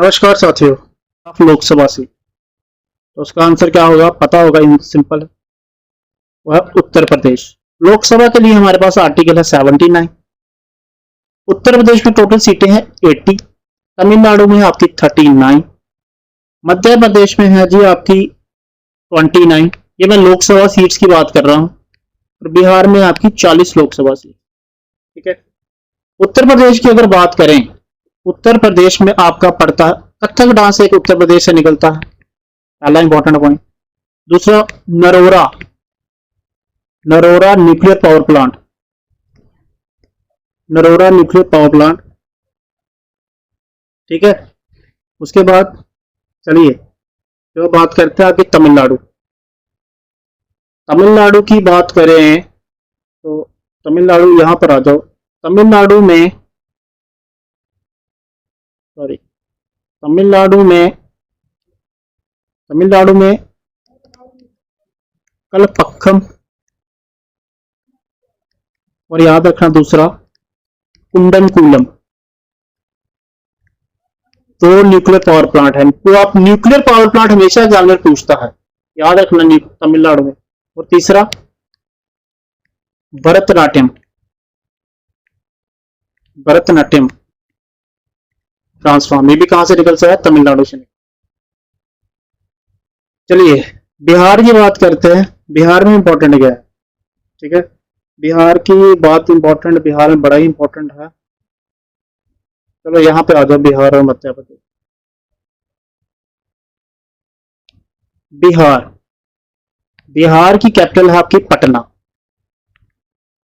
नमस्कार साथियों, आप लोकसभा से तो उसका आंसर क्या होगा पता होगा। इन सिंपल है, वह उत्तर प्रदेश। लोकसभा के लिए हमारे पास आर्टिकल है 79। उत्तर प्रदेश में टोटल सीटें हैं 80। तमिलनाडु में आपकी 39। मध्य प्रदेश में है जी आपकी 29। ये मैं लोकसभा सीट्स की बात कर रहा हूँ। और बिहार में आपकी 40 लोकसभा सीट। ठीक है। उत्तर प्रदेश की अगर बात करें, उत्तर प्रदेश में आपका पड़ता है कथक डांस, एक उत्तर प्रदेश से निकलता है, पहला इंपॉर्टेंट पॉइंट। दूसरा, Narora, Narora nuclear power plant, Narora nuclear power plant. ठीक है। उसके बाद चलिए जो बात करते हैं आपकी तमिलनाडु। तमिलनाडु की बात करें तो तमिलनाडु यहां पर आ जाओ। तमिलनाडु में सॉरी तमिलनाडु में कलपक्कम, और याद रखना दूसरा कुंडनकुलम, दो न्यूक्लियर पावर प्लांट है। तो आप न्यूक्लियर पावर प्लांट हमेशा एग्जामिनर पूछता है, याद रखना तमिलनाडु में। और तीसरा भरतनाट्यम, भरतनाट्यम डांस फॉर्म, ये भी कहां से निकल सकता है? तमिलनाडु से। चलिए बिहार की बात करते हैं। बिहार में इंपॉर्टेंट क्या है? ठीक है, बिहार की बात इंपॉर्टेंट, बिहार में बड़ा ही इंपॉर्टेंट है। चलो यहाँ पे आ जाओ, बिहार और मध्य प्रदेश। बिहार, बिहार की कैपिटल है आपकी पटना,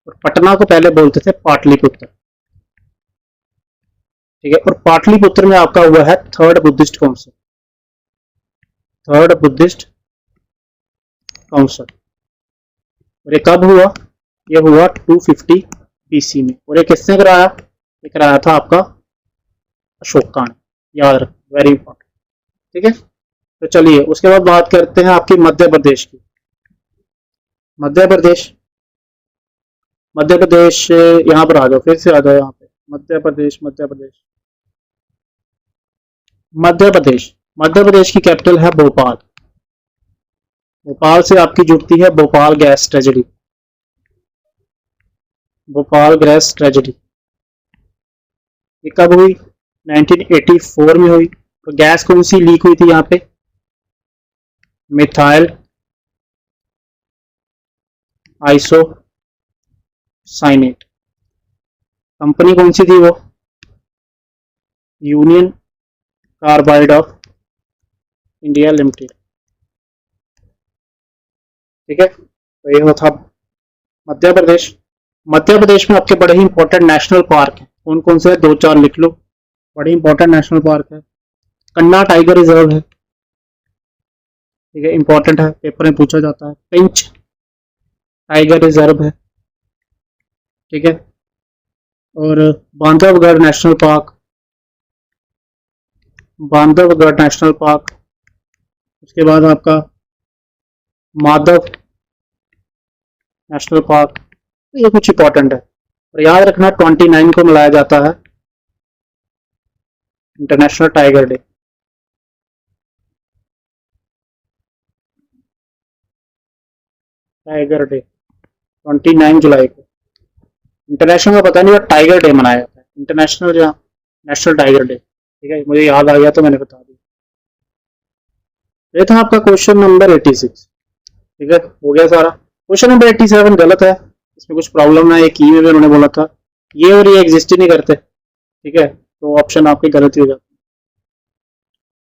और पटना को पहले बोलते थे पाटलिपुत्र। ठीक है। और पाटलिपुत्र में आपका हुआ है third Buddhist council, third Buddhist council. और ये कब हुआ? ये हुआ 250 BC में। और ये किसने कराया? ये कराया था आपका अशोका ने, याद रख, वेरी इंपॉर्टेंट। ठीक है। तो चलिए उसके बाद बात करते हैं आपकी मध्य प्रदेश की। मध्य प्रदेश, मध्य प्रदेश यहां पर आ जाओ, फिर से आ जाओ यहाँ पे। मध्य प्रदेश, मध्य प्रदेश, मध्य प्रदेश, मध्य प्रदेश की कैपिटल है भोपाल। भोपाल से आपकी जुड़ती है Bhopal gas tragedy, Bhopal gas tragedy. ये कब हुई? 1984 में हुई। तो गैस कौन सी लीक हुई थी यहाँ पे? Methyl isocyanate. कंपनी कौन सी थी वो? Union carbide of India limited. ठीक है। तो ये था मध्य प्रदेश। मध्य प्रदेश में आपके बड़े ही इंपॉर्टेंट नेशनल पार्क हैं। कौन कौन से? 2-4 लिख लो। बड़ी इंपॉर्टेंट नेशनल पार्क है, कन्ना टाइगर रिजर्व है। ठीक है, इंपॉर्टेंट है, पेपर में पूछा जाता है। पिंच टाइगर रिजर्व है। ठीक है। और Bandhavgarh national park, Bandhavgarh national park. उसके बाद आपका माधव नेशनल पार्क। ये कुछ इंपॉर्टेंट है। और याद रखना 29 को मनाया जाता है international tiger day. Tiger day 29 जुलाई को। इंटरनेशनल का पता नहीं, बट टाइगर डे मनाया जाता है, इंटरनेशनल जो नेशनल टाइगर डे। ठीक है, मुझे याद आ गया तो मैंने बता दिया। ये था आपका क्वेश्चन नंबर 86। ठीक है, हो गया सारा। क्वेश्चन नंबर 87 गलत है, इसमें कुछ प्रॉब्लम है। एक ही में भी उन्होंने बोला था ये और ये एग्जिस्ट ही नहीं करते। ठीक है, तो ऑप्शन आपकी गलत ही हो जाती है।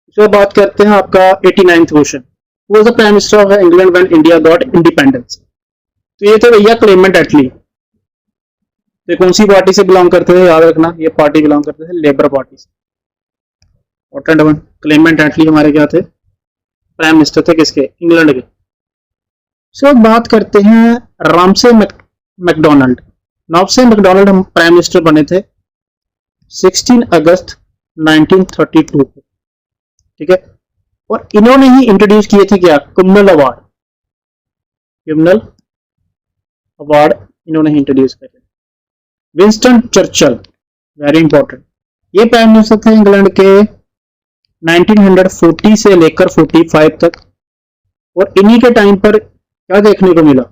इसके बात करते हैं आपका 89th question. Who was the prime minister of England when India got independence? तो ये थे भैया क्लेमेंट एटली। तो कौन सी पार्टी से बिलोंग करते थे? याद रखना, ये पार्टी बिलोंग करते थे लेबर पार्टी से। क्लेमेंट एटली हमारे क्या थे? प्राइम मिनिस्टर थे किसके? इंग्लैंड के। सो बात करते हैं रामसे मैकडोनाल्ड। रामसे मैकडोनाल्ड हम प्राइम मिनिस्टर बने थे 16 अगस्त 1932 को। ठीक है। और इन्होंने ही इंट्रोड्यूस किए थे क्या? कम्युनल अवार्ड, कम्युनल अवार्ड इन्होंने ही इंट्रोड्यूस करे। विंस्टन चर्चिल, वेरी इंपॉर्टेंट, ये प्राइम मिनिस्टर थे इंग्लैंड के 1940 से लेकर 45 तक। और इन्हीं के टाइम पर क्या देखने को मिला,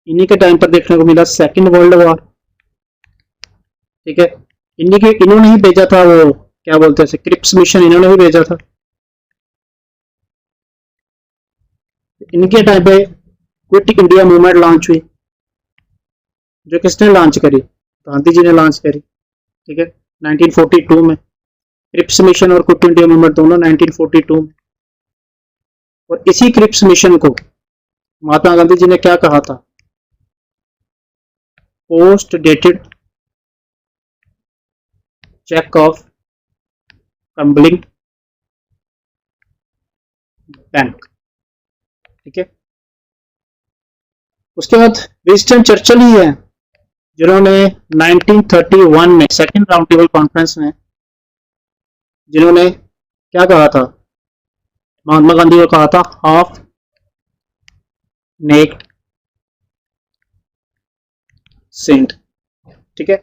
इन्हीं के टाइम पर देखने को मिला सेकेंड वर्ल्ड वॉर। ठीक है, इन्होंने ही भेजा था वो क्या बोलते हैं क्रिप्स मिशन, इन्होंने ही भेजा था। इनके टाइम पे क्विट इंडिया मूवमेंट लॉन्च हुई, जो किसने लॉन्च करी, गांधी जी ने लॉन्च करी। ठीक है, 1942 में। क्रिप्स मिशन और क्विट इंडिया मूवमेंट दोनों 1942 में। और इसी क्रिप्स मिशन को महात्मा गांधी जी ने क्या कहा था, post dated cheque of crumbling bank. ठीक है, उसके बाद विंस्टन चर्चिल ही है जिन्होंने 1931 में सेकेंड राउंड टेबल कॉन्फ्रेंस में जिन्होंने क्या कहा था, महात्मा गांधी को कहा था हाफ नेक्ड सेंट। ठीक है,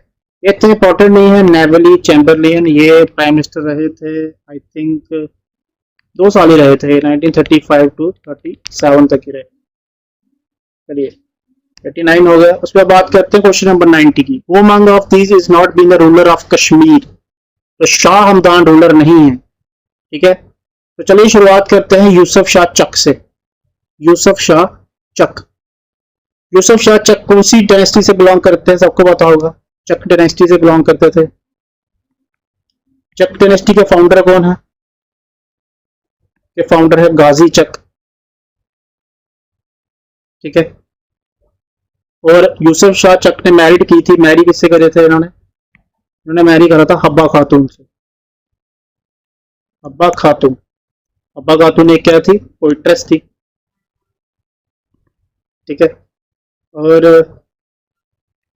ये इतने इंपॉर्टेंट नहीं है। नेवली चैम्बरलेन ये प्राइम मिनिस्टर रहे थे, आई थिंक 2 साल ही रहे थे, 1935 टू 37 तक ही रहे। चलिए 39 हो गया। उस पर बात करते हैं क्वेश्चन नंबर 90 की। वो among of these is not been the ruler of Kashmir. तो शाह हमदान रूलर नहीं है। ठीक है, तो चलिए शुरुआत करते हैं यूसुफ शाह चक से। यूसुफ शाह चक, यूसुफ शाह चक कौन सी डायनेस्टी से बिलोंग करते हैं, सबको पता होगा, चक डायनेस्टी से बिलोंग करते थे। चक डायनेस्टी के फाउंडर कौन है, के फाउंडर है गाजी चक। ठीक है, और यूसुफ शाह चक ने मैरिड की थी, मैरी किससे करे थे इन्होंने मैरी करा था हब्बा खातून से। हब्बा खातून, हब्बा खातून एक क्या थी, पोइट्रेस थी। ठीक है, और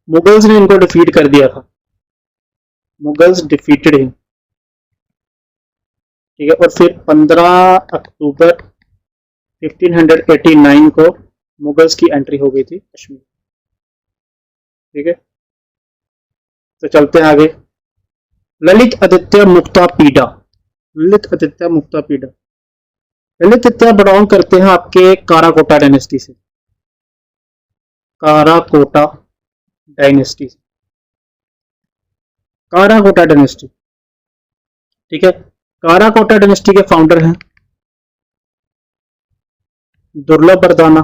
मुगल्स ने इनको डिफीट कर दिया था, मुगल्स डिफीटेड हिम। ठीक है, और फिर 15 अक्टूबर 1589 को मुगल्स की एंट्री हो गई थी कश्मीर। ठीक है, तो चलते हैं आगे। ललित आदित्य मुक्ता पीडा, ललित आदित्य मुक्ता पीडा, ललित आदित्य बिलोंग करते हैं आपके काराकोटा डायनेस्टी से, काराकोटा डायनेस्टी, काराकोटा डायनेस्टी। ठीक है, काराकोटा डायनेस्टी के फाउंडर हैं दुर्लभ वर्दाना,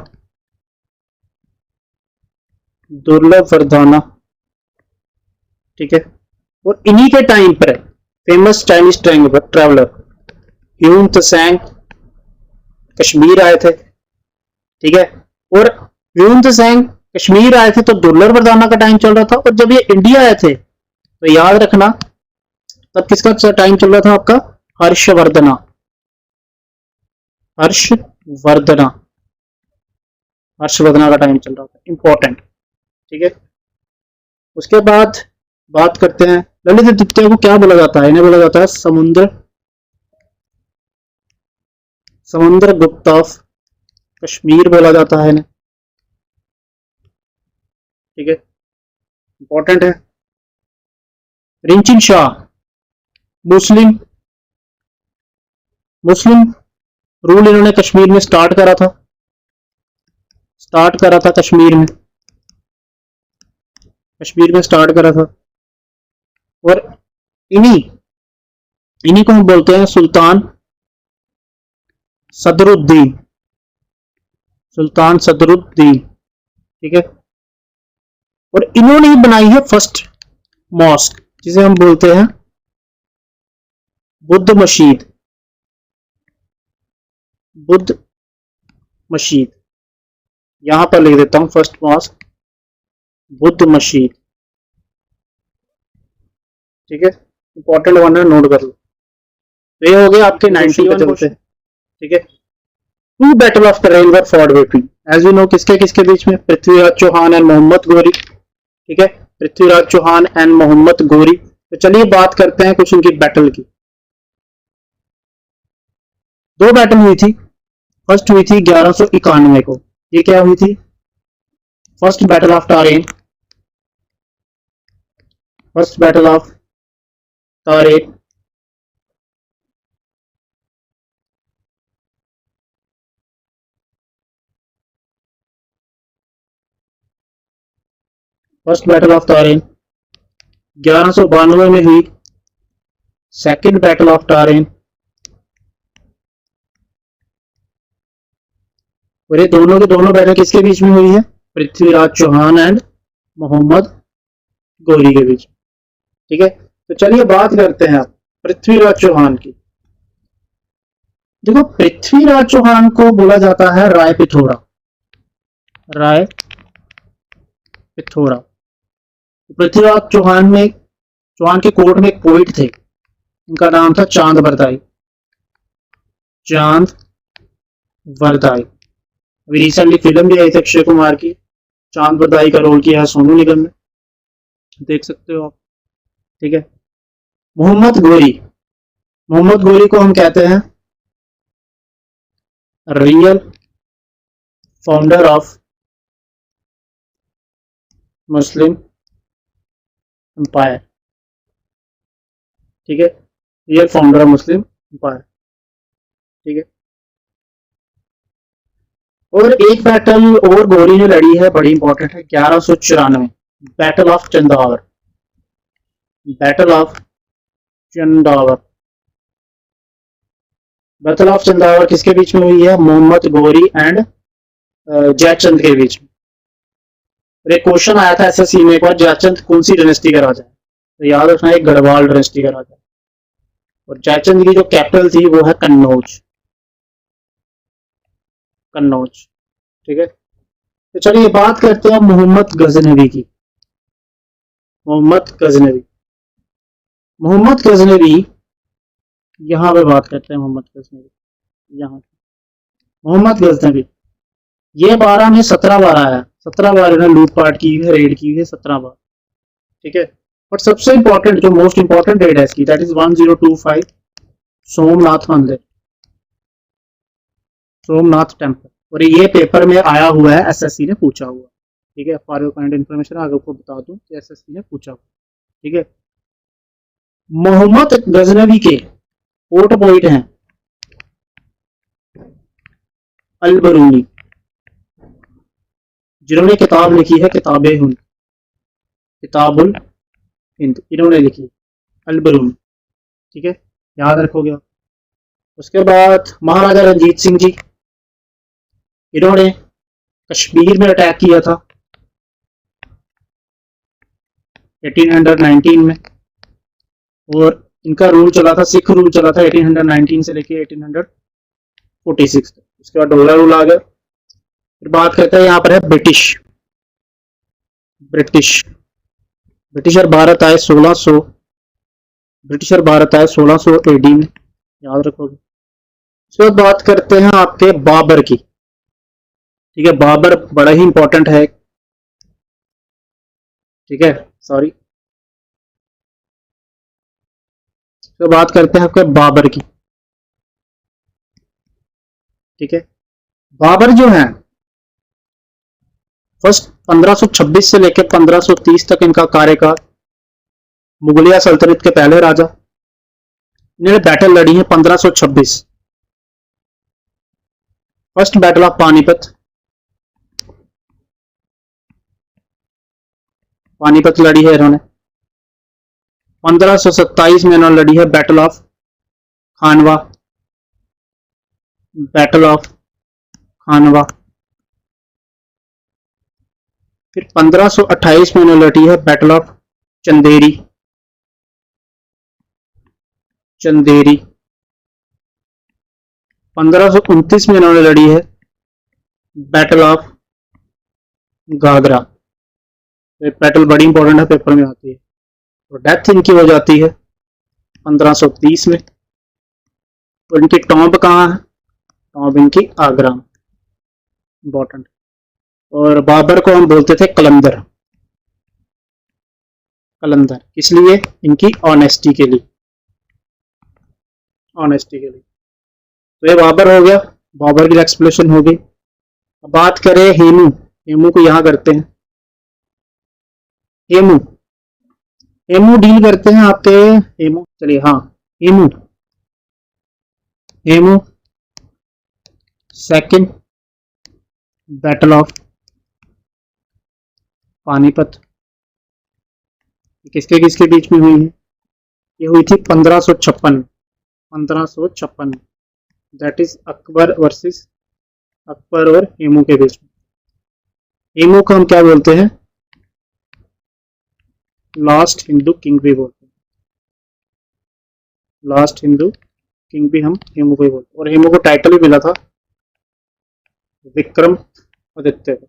दुर्लभ वर्दाना। ठीक है, और इन्हीं के टाइम पर famous Chinese traveller Hyun Tsang Kashmir आए थे। ठीक है, और ह्यून त्सांग कश्मीर आए थे तो दुर्लभ वर्दाना का टाइम चल रहा था, और जब ये इंडिया आए थे तो याद रखना तब किसका टाइम चल रहा था, आपका हर्षवर्धना, हर्षवर्धना, हर्षवर्धना का टाइम चल रहा था, इंपॉर्टेंट। ठीक है, उसके बाद बात करते हैं ललित आदित्य को क्या बोला जाता है, इन्हें बोला जाता है समुद्र गुप्त ऑफ कश्मीर बोला जाता है इन्हें। ठीक है, इंपॉर्टेंट है। रिंचिन शाह मुस्लिम, मुस्लिम रूल इन्होंने कश्मीर में स्टार्ट करा था, कश्मीर में, स्टार्ट करा था। और इन्हीं को हम बोलते हैं सुल्तान सदरुद्दीन, सुल्तान सदरुद्दीन। ठीक है, और इन्होंने ही बनाई है फर्स्ट मॉस्क, जिसे हम बोलते हैं बुद्ध मस्जिद, बुद्ध मस्जिद। यहां पर लिख देता हूं फर्स्ट मॉस्क बुद्ध मस्जिद। ठीक है, इंपॉर्टेंट वन है, नोट कर लो। तो ये हो गए आपके 91 क्वेश्चन। ठीक है, to battle of Tarain were fought between, as you know, किसके किसके बीच में, पृथ्वीराज चौहान एंड मोहम्मद गोरी। ठीक है, पृथ्वीराज चौहान एंड मोहम्मद गोरी। तो चलिए बात करते हैं कुछ इनकी बैटल की। 2 बैटल हुई थी, फर्स्ट हुई थी 1191 को, ये क्या हुई थी, first battle of Tarain, first battle of Tarain. First battle of Tarain 1192 में हुई। सेकंड बैटल ऑफ तारेन, और ये दोनों के दोनों बैटल किसके बीच में हुई है? पृथ्वीराज चौहान एंड मोहम्मद गौरी के बीच। ठीक है, तो चलिए बात करते हैं आप पृथ्वीराज चौहान की। देखो, पृथ्वीराज चौहान को बोला जाता है राय पिथौरा। राय पिथौरा। पृथ्वीराज चौहान के कोर्ट में एक पोइट थे, उनका नाम था चांद बरदाई। चांद बरदाई। अभी रिसेंटली फिल्म भी आई थी अक्षय कुमार की, चांद बरदाई का रोल किया है सोनू निगम ने, देख सकते हो आप। ठीक है, मोहम्मद गौरी। मोहम्मद गौरी को हम कहते हैं real founder of Muslim empire. ठीक है, real founder of Muslim empire. ठीक है, और एक बैटल और गौरी ने लड़ी है, बड़ी इंपॉर्टेंट है, 1194 battle of Chandawar. Battle of Chandawar. Battle of Chandawar किसके बीच में हुई है? मोहम्मद गौरी एंड जयचंद के बीच में। और एक क्वेश्चन आया था एसएससी में एक बार, जयचंद कौन सी डायनेस्टी का राजा है? तो याद रखना है गढ़वाल डायनेस्टी का राजा। और जयचंद की जो कैपिटल थी वो है कन्नौज। कन्नौज। ठीक है, तो चलिए बात करते हैं मोहम्मद गजनवी की। मोहम्मद गजनवी। मोहम्मद गजनवी, यहां पे बात करते हैं मोहम्मद गजनवी। यहाँ मोहम्मद गजनवी ये 12 में 17 बार आया। 17 बार इन्होंने लूटपाट की है, रेड की है 17 बार। ठीक है, बट सबसे इंपॉर्टेंट, जो मोस्ट इंपॉर्टेंट रेड है इसकी, दैट इज 1025 सोमनाथ मंदिर, सोमनाथ टेम्पल। और ये पेपर में आया हुआ है, एसएससी ने पूछा हुआ। ठीक है, फॉर योर काइंड इन्फॉर्मेशन आगे आपको बता दूं कि एसएससी ने पूछा हुआ। ठीक है, मोहम्मद गजनवी के कोर्ट पॉइंट हैं अल बरूनी, जिन्होंने किताब लिखी है किताबे हिंद, किताबुल हिंद इन्होंने लिखी, अल बरूनी। ठीक है, याद रखोगे आप। उसके बाद महाराजा रंजीत सिंह जी, इन्होंने कश्मीर में अटैक किया था 1819 में, और इनका रूल चला था, सिख रूल चला था 1819 से लेके 1846 तक। उसके बाद डोगरा रूल आ गया। फिर बात करते हैं, यहाँ पर है ब्रिटिश। ब्रिटिश ब्रिटिशर भारत आए 1600, ब्रिटिशर भारत आए 1600 एडी में, याद रखोगे। उसके बाद बात करते हैं आपके बाबर की। ठीक है, बाबर बड़ा ही इंपॉर्टेंट है। ठीक है, सॉरी। तो बात करते हैं आपके बाबर की। ठीक है, बाबर जो है फर्स्ट 1526 से लेकर 1530 तक इनका कार्यकाल, मुगलिया सल्तनत के पहले राजा। इन्होंने बैटल लड़ी है 1526, first battle of Panipat. Panipat लड़ी है इन्होंने। 1527 में इन्होंने लड़ी है battle of Khanwa. Battle of Khanwa. फिर 1528 में इन्होंने लड़ी है बैटल ऑफ चंदेरी। चंदेरी। 1529 में इन्होंने लड़ी है बैटल ऑफ घाघरा। बैटल बड़ी इंपॉर्टेंट है, पेपर में आती है। और डेथ इनकी हो जाती है 1530 में। और इनकी टॉम्ब कहाँ है? टॉम्ब इनकी आगरा में, इंपॉर्टेंट। और बाबर को हम बोलते थे कलंदर। कलंदर इसलिए इनकी ऑनेस्टी के लिए, ऑनेस्टी के लिए। तो ये बाबर हो गया, बाबर की एक्सप्लेनेशन हो गई। अब बात करें हेमू। हेमू को यहां करते हैं। हेमू। हेमू डील करते हैं आपके, हेमू चलिए, हाँ Hemu. Hemu second battle of Panipat. किसके किसके बीच में हुई है? ये हुई थी 1556 that is Akbar versus Akbar और हेमू के बीच में। हेमू को हम क्या बोलते हैं? लास्ट हिंदू किंग भी बोलते हैं। लास्ट हिंदू किंग भी हम हेमू को ही बोलते हैं। और हेमू को टाइटल भी मिला था विक्रम आदित्य को।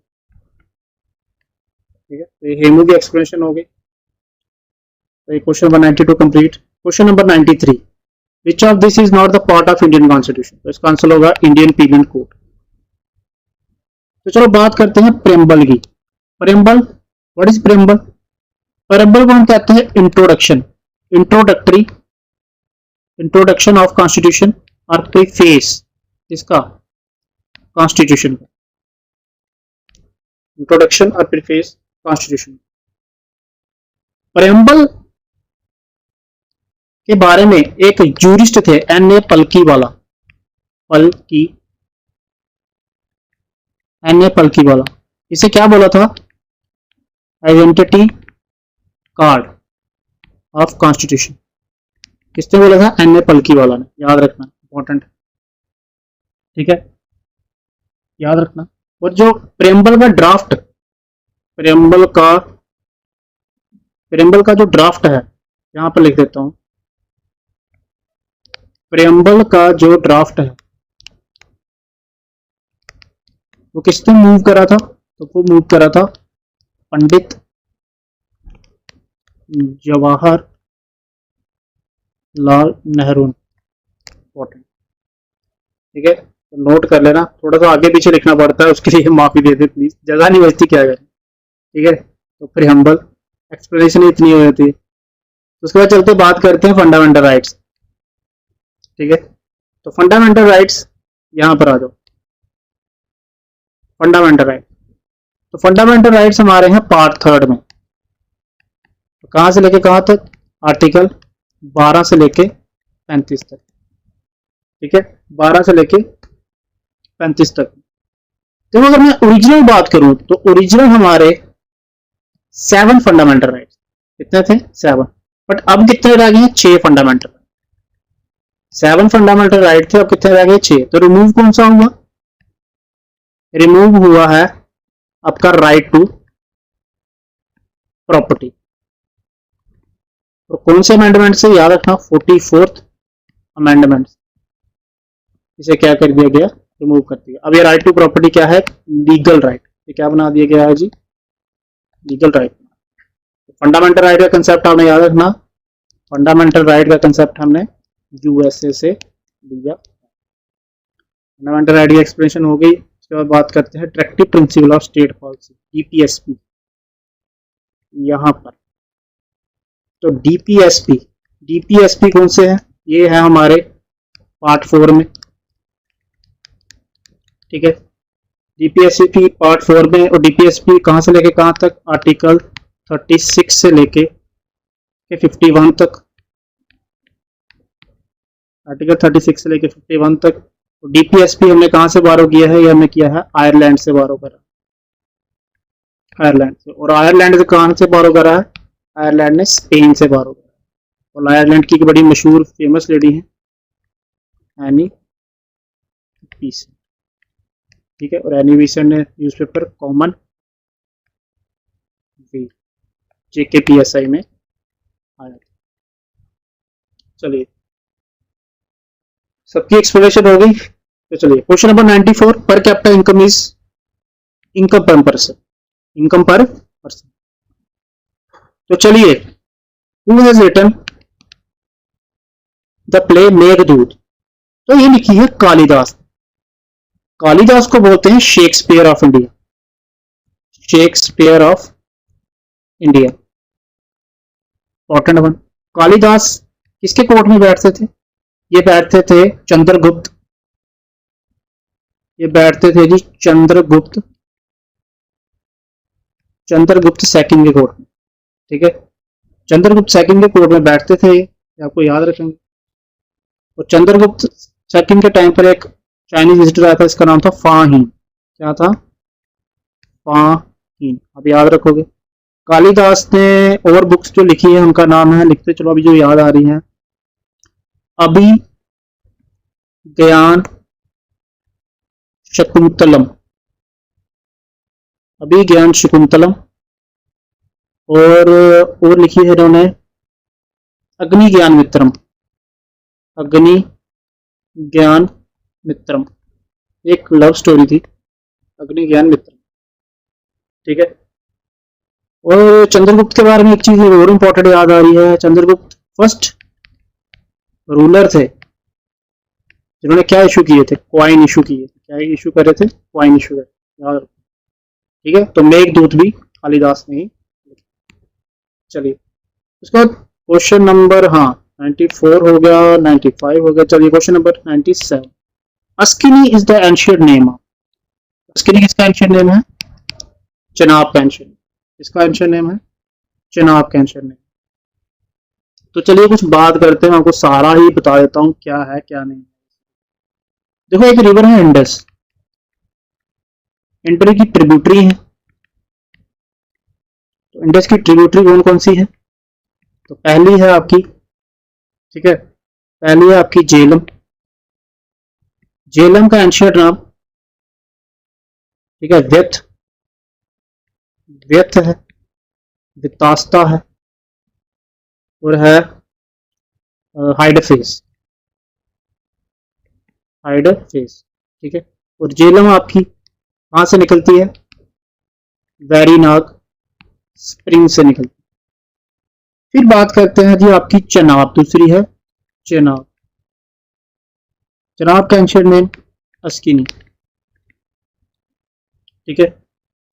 ठीक है, तो ये हेमू की एक्सप्लेनेशन हो गई। तो ये question number 92 complete. Question number 93, which of this is not the part of Indian constitution? तो इसका आंसर होगा इंडियन पीनल कोड। तो चलो बात करते हैं प्रेम्बल की। Preamble, what is preamble? Preamble को हम कहते हैं इंट्रोडक्शन, इंट्रोडक्शन ऑफ कॉन्स्टिट्यूशन और प्रीफेस इसका कॉन्स्टिट्यूशन का, इंट्रोडक्शन और प्रीफेस कॉन्स्टिट्यूशन। प्रेम्बल के बारे में एक जूरिस्ट थे एन ए पलकी वाला, इसे क्या बोला था? Identity card of constitution. किसने बोला था? एन ए पलकी वाला ने, याद रखना, इंपॉर्टेंट। ठीक है, याद रखना। और जो प्रेम्बल का ड्राफ्ट, प्रेम्बल का जो ड्राफ्ट है, यहां पर लिख देता हूं, प्रेम्बल का जो ड्राफ्ट है वो किसने मूव करा था? तो वो मूव करा था पंडित जवाहरलाल नेहरू। इंपॉर्टेंट। ठीक है, तो नोट कर लेना, थोड़ा सा आगे पीछे लिखना पड़ता है, उसके लिए माफी दे दे प्लीज, जगह नहीं बचती क्या करें। ठीक है, तो प्रेम्बल एक्सप्लेनेशन इतनी हो जाती है। तो उसके बाद चलते बात करते हैं फंडामेंटल राइट्स। ठीक है, तो फंडामेंटल राइट्स यहां पर आ जाओ। फंडामेंटल राइट, तो फंडामेंटल राइट्स हमारे हैं पार्ट 3 में। तो कहां से लेके कहां तक? आर्टिकल 12 से लेके 35 तक। ठीक है, 12 से लेके 35 तक। तो अगर मैं ओरिजिनल बात करूं तो ओरिजिनल हमारे 7 फंडामेंटल राइट्स। कितने थे? 7। बट अब कितने रह गए? 6 फंडामेंटल। 7 फंडामेंटल राइट थे, अब कितने रह गए? 6। तो रिमूव कौन सा हुआ? रिमूव हुआ है आपका राइट टू प्रॉपर्टी। तो कौन से अमेंडमेंट से? याद रखना, 44th अमेंडमेंट। इसे क्या कर दिया गया? रिमूव कर दिया। अब ये राइट टू प्रॉपर्टी क्या है? Legal right. ये क्या बना दिया गया है जी? Legal right. फंडामेंटल राइट का कंसेप्ट आपने याद रखना, फंडामेंटल राइट का कंसेप्ट हमने यूएसए से लिया। फंडामेंटल राइट की एक्सप्लेनेशन हो गई। उसके बाद बात करते हैं directive principle of state policy, DPSP. यहां पर तो डीपीएसपी कौन से हैं? ये है हमारे पार्ट 4 में। ठीक है, डीपीएसपी पार्ट 4 में। और डीपीएसपी कहां से लेके कहां तक? आर्टिकल 36 से लेके 51 तक। आर्टिकल 36 से लेके 51 तक। डीपीएसपी हमने कहां से बारो किया है? ये हमने किया है आयरलैंड से बारो करा, आयरलैंड से। और आयरलैंड से कहां से बारो करा है? आयरलैंड ने स्पेन से बारो करा। और आयरलैंड की बड़ी मशहूर फेमस लेडी है एनी बीसेंट। ठीक है, और एनी बीसेंट ने न्यूज़पेपर कॉमन JKPSI में आया। चलिए, सबकी एक्सप्लेनेशन हो गई। तो चलिए question number 94, per capita income is income per person, income per person. तो चलिए, who has written the play Meghdoot? तो ये लिखी है कालिदास। कालिदास को बोलते हैं Shakespeare of India, Shakespeare of India. Important one. Kalidas किसके कोर्ट में बैठते थे? ये बैठते थे चंद्रगुप्त, ये बैठते थे जी चंद्रगुप्त सेकंड के कोर्ट में। ठीक है, चंद्रगुप्त सेकंड के कोर्ट में बैठते थे, आपको याद रखेंगे। और चंद्रगुप्त सेकंड के टाइम पर एक चाइनीज विजिटर आया था, इसका नाम था फाहीन। क्या था? फाहीन, आप याद रखोगे। कालिदास ने और बुक्स जो लिखी है उनका नाम है, लिखते चलो अभी जो याद आ रही हैं, अभी ज्ञान शकुंतलम, अभी ज्ञान शकुंतलम, और लिखी है इन्होंने अग्नि ज्ञान मित्रम, अग्नि ज्ञान मित्रम, एक लव स्टोरी थी अग्नि ज्ञान मित्रम, ठीक है। और चंद्रगुप्त के बारे में एक चीज और इम्पोर्टेंट याद आ रही है, चंद्रगुप्त फर्स्ट रूलर थे जिन्होंने क्या इशू किए थे, क्वाइन इशू किए थे, क्या इशू करे थे, क्वाइन इशू करे, याद रखो, ठीक है। तो मेघदूत भी कालिदास ने ही। चलिए उसके बाद क्वेश्चन नंबर, हाँ 94 हो गया, 95 हो गया, चलिए question number 97। Askini is the ancient name of, Askini किसका एंशियंट नेम है, चनाब का एंशियंट, किसका एंशियंट नेम है, चनाब का एंशियंट नेम। तो चलिए कुछ बात करते हैं, मैं आपको सारा ही बता देता हूँ क्या है क्या नहीं। देखो एक रिवर है इंडस, इंडस की ट्रिब्यूटरी है, तो इंडस की ट्रिब्यूटरी कौन कौन सी है, तो पहली है आपकी, ठीक है, पहली है आपकी झेलम, झेलम का एंशियंट नाम, ठीक है, व्यथ, व्यथ है, वितास्ता है, और है हाइडफेस, हाइडफेस, ठीक है। और झेलम आपकी कहाँ से निकलती है, वैरीनाग स्प्रिंग से निकलती है। फिर बात करते हैं जी आपकी चनाब, दूसरी है चनाब, चनाब का एंशियंट नेम अस्किनी, ठीक है।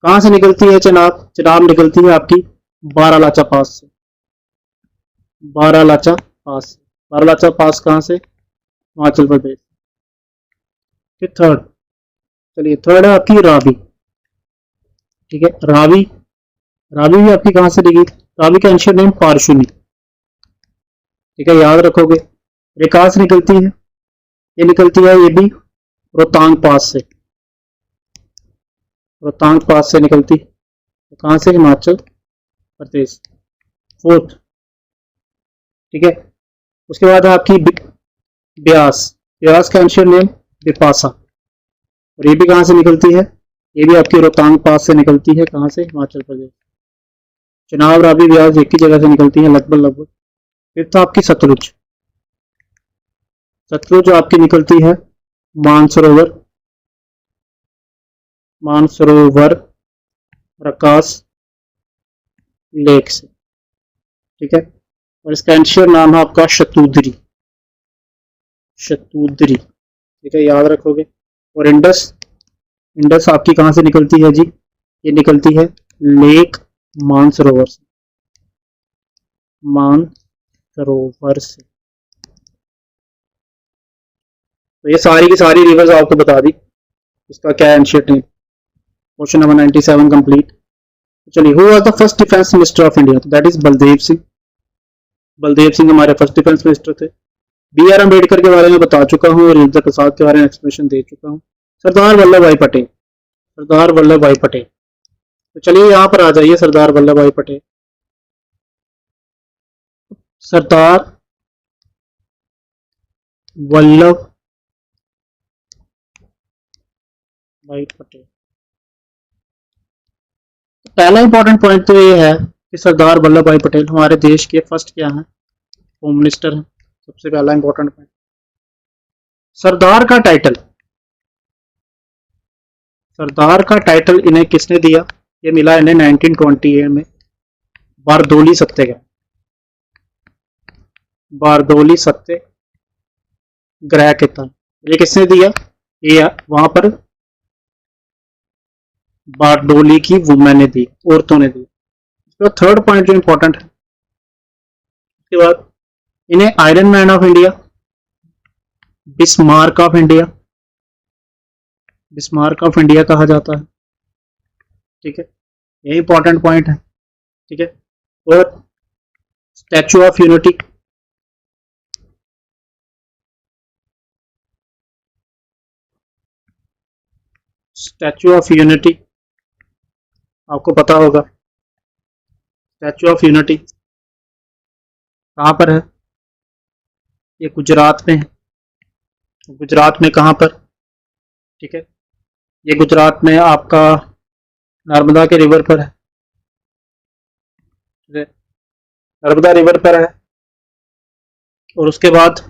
कहां से निकलती है चनाब, चनाब निकलती है आपकी बारालाचा पास से, बारालाचा पास से, बारालाचा पास कहां से, हिमाचल प्रदेश। फिर थर्ड, चलिए थर्ड है आपकी रावी, ठीक है, रावी, रावी भी आपकी कहां से निकली, रावी का एंशियंट नेम पारशुनी, ठीक है, याद रखोगे। ये कहां से निकलती है, ये निकलती है ये भी रोहतांग पास से, रोहतांग पास से निकलती, तो कहां से, हिमाचल प्रदेश। फोर्थ, ठीक है। उसके बाद है आपकी ब्यास, ब्यास का एंशियंट नेम बिपाशा, और ये भी कहां से निकलती है, ये भी आपकी रोहतांग पास से निकलती है, कहां से, हिमाचल प्रदेश। चनाब रावी ब्यास एक ही जगह से निकलती है लगभग लगभग। फिर तो आपकी सतलुज, सतलुज आपकी निकलती है मानसरोवर, मानसरोवर रकास लेक से, ठीक है। और इसका एंशियंट नाम है आपका शतुद्री, शतुद्री, ठीक है, याद रखोगे। और इंडस, इंडस आपकी कहां से निकलती है जी, ये निकलती है लेक मानसरोवर से, मानसरोवर से। तो ये सारी की सारी रिवर्स आपको बता दी, इसका क्या ancient name. Question number 97 complete. चलिए, who was the first defence minister of India, that is Baldev Singh, Baldev Singh हमारे फर्स्ट डिफेंस मिनिस्टर थे। बी आर अम्बेडकर के बारे में बता चुका हूँ और राजेंद्र प्रसाद के बारे में एक्सप्लेनेशन दे चुका हूँ। सरदार वल्लभ भाई पटेल, सरदार वल्लभ भाई पटेल। तो चलिए यहाँ पर आ जाइए, सरदार वल्लभ भाई पटेल, सरदार वल्लभ भाई पटेल। पहला इंपॉर्टेंट पॉइंट तो ये है कि सरदार वल्लभ भाई पटेल हमारे देश के फर्स्ट क्या हैं, होम मिनिस्टर हैं, सबसे पहला इंपॉर्टेंट पॉइंट। सरदार का टाइटल, सरदार का टाइटल इन्हें किसने दिया, ये मिला इन्हें 1928 में बारदोली सत्याग्रह, बारदोली सत्याग्रह के तहत। ये किसने दिया, ये वहां पर बारडोली की वुमेन ने दी, औरतों ने दी। उसके बाद थर्ड पॉइंट जो इंपॉर्टेंट है, उसके बाद इन्हें iron man of India, Bismarck of India, Bismarck of India कहा जाता है, ठीक है, ये इंपॉर्टेंट पॉइंट है, ठीक है। और statue of unity, statue of unity आपको पता होगा, स्टैचू ऑफ यूनिटी कहाँ पर है? ये गुजरात में है। गुजरात में कहाँ पर? ठीक है, ये गुजरात में आपका नर्मदा के रिवर पर है। ठीक है, नर्मदा रिवर पर है। और उसके बाद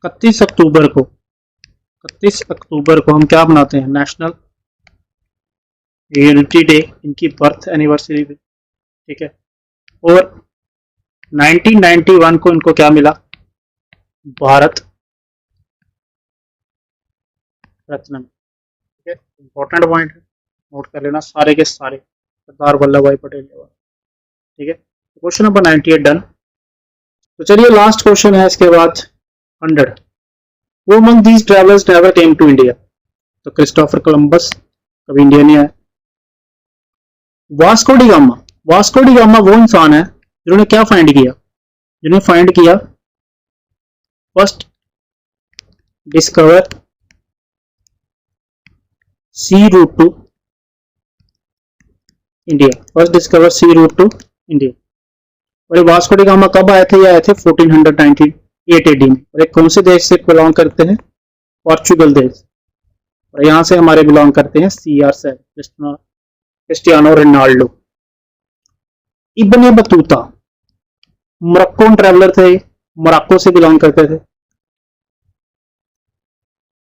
31 अक्टूबर को 31 अक्टूबर को हम क्या मनाते हैं? नेशनल यूनिटी डे, इनकी बर्थ एनिवर्सरी भी। ठीक है, और 1991 को इनको क्या मिला? भारत रत्न। ठीक है, इंपॉर्टेंट पॉइंट है, नोट कर लेना सारे के सारे, सरदार वल्लभ भाई पटेल के बाद। ठीक है, क्वेश्चन नंबर 98 डन। तो चलिए लास्ट क्वेश्चन है इसके बाद 100। वो among these travellers never came to India. तो क्रिस्टोफर कोलंबस कभी इंडिया नहीं आया। Vasco da Gama, Vasco da Gama वो इंसान है जिन्होंने क्या फाइंड किया? जिन्होंने फाइंड किया, first discover sea route to India, first discover sea route to India. और वास्को डी गामा कब आए थे? ये आए थे 1498 AD में। और एक कौन से देश से बिलोंग करते हैं? पोर्चुगल देश। और यहाँ से हमारे बिलोंग करते हैं CR7 Cristiano Ronaldo. Ibn Battuta मोरक्कोन traveller थे, मोरक्को से बिलोंग करते थे,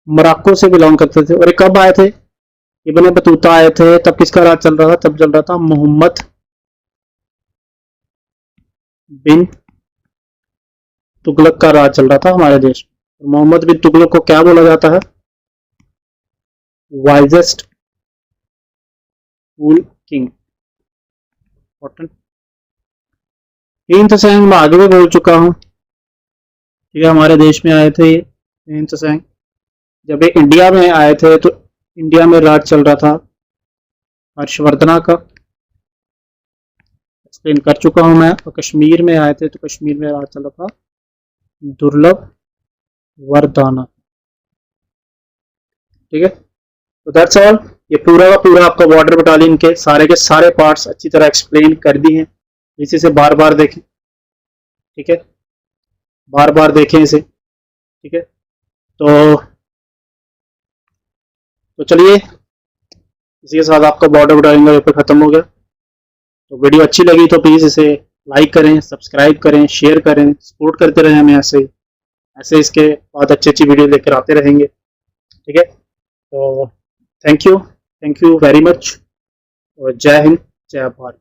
मोरक्को से बिलोंग करते थे। और ये कब आए थे? इब्ने बतूता आए थे तब किसका राज चल रहा था? तब चल रहा था मोहम्मद बिन तुगलक का राज चल रहा था हमारे देश में। मोहम्मद बिन तुगलक को क्या बोला जाता है? Wisest cool king. इंपॉर्टेंट। हिंद सेंग मैं आगे भी बोल चुका हूं। ठीक है, हमारे देश में आए थे हिंद सेंग। जब ये इंडिया में आए थे तो इंडिया में राज चल रहा था हर्षवर्धना का, एक्सप्लेन कर चुका हूं मैं। और कश्मीर में आए थे तो कश्मीर में राज चल रहा था दुर्लभ वर्दाना। ठीक है, तो दैट्स ऑल। ये पूरा का पूरा आपका बॉर्डर बटालियन के सारे पार्ट्स अच्छी तरह एक्सप्लेन कर दिए हैं। इसी से बार बार देखें। ठीक है, बार बार देखें इसे। ठीक है, तो चलिए इसी के साथ आपका बॉर्डर बटालियन का पेपर खत्म हो गया। तो वीडियो अच्छी लगी तो प्लीज़ इसे लाइक करें, सब्सक्राइब करें, शेयर करें, सपोर्ट करते रहें हमें। ऐसे इसके बाद अच्छी वीडियो लेकर आते रहेंगे। ठीक है, तो थैंक यू वेरी मच और जय हिंद जय भारत।